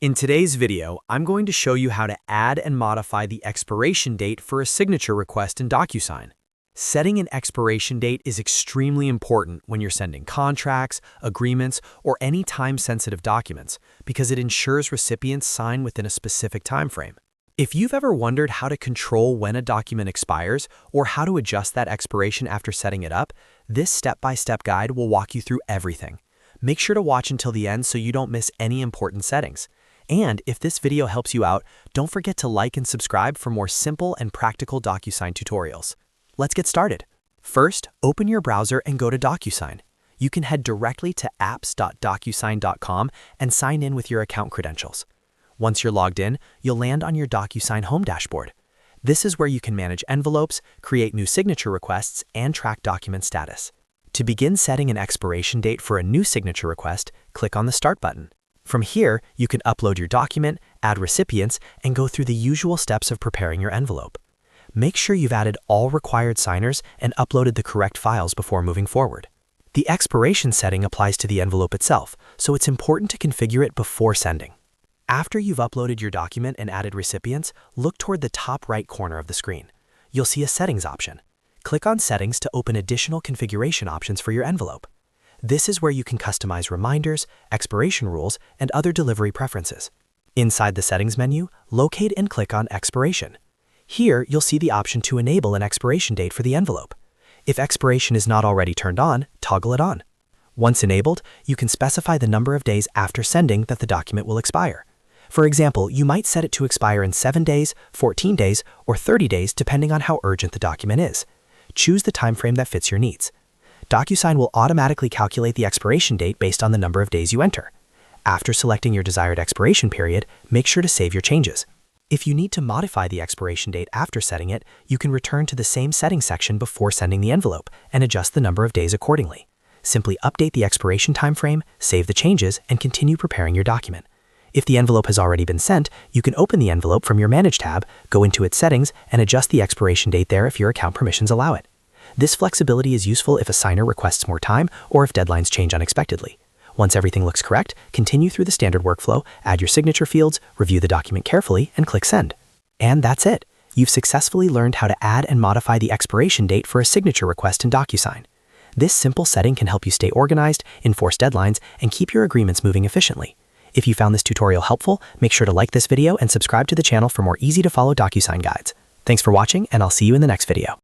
In today's video, I'm going to show you how to add and modify the expiration date for a signature request in DocuSign. Setting an expiration date is extremely important when you're sending contracts, agreements, or any time-sensitive documents because it ensures recipients sign within a specific time frame. If you've ever wondered how to control when a document expires or how to adjust that expiration after setting it up, this step-by-step guide will walk you through everything. Make sure to watch until the end so you don't miss any important settings. And if this video helps you out, don't forget to like and subscribe for more simple and practical DocuSign tutorials. Let's get started. First, open your browser and go to DocuSign. You can head directly to apps.docusign.com and sign in with your account credentials. Once you're logged in, you'll land on your DocuSign home dashboard. This is where you can manage envelopes, create new signature requests, and track document status. To begin setting an expiration date for a new signature request, click on the Start button. From here, you can upload your document, add recipients, and go through the usual steps of preparing your envelope. Make sure you've added all required signers and uploaded the correct files before moving forward. The expiration setting applies to the envelope itself, so it's important to configure it before sending. After you've uploaded your document and added recipients, look toward the top right corner of the screen. You'll see a Settings option. Click on Settings to open additional configuration options for your envelope. This is where you can customize reminders, expiration rules, and other delivery preferences. Inside the Settings menu, locate and click on Expiration. Here, you'll see the option to enable an expiration date for the envelope. If expiration is not already turned on, toggle it on. Once enabled, you can specify the number of days after sending that the document will expire. For example, you might set it to expire in 7 days, 14 days, or 30 days depending on how urgent the document is. Choose the time frame that fits your needs. DocuSign will automatically calculate the expiration date based on the number of days you enter. After selecting your desired expiration period, make sure to save your changes. If you need to modify the expiration date after setting it, you can return to the same settings section before sending the envelope and adjust the number of days accordingly. Simply update the expiration time frame, save the changes, and continue preparing your document. If the envelope has already been sent, you can open the envelope from your Manage tab, go into its settings, and adjust the expiration date there if your account permissions allow it. This flexibility is useful if a signer requests more time or if deadlines change unexpectedly. Once everything looks correct, continue through the standard workflow, add your signature fields, review the document carefully, and click Send. And that's it. You've successfully learned how to add and modify the expiration date for a signature request in DocuSign. This simple setting can help you stay organized, enforce deadlines, and keep your agreements moving efficiently. If you found this tutorial helpful, make sure to like this video and subscribe to the channel for more easy-to-follow DocuSign guides. Thanks for watching, and I'll see you in the next video.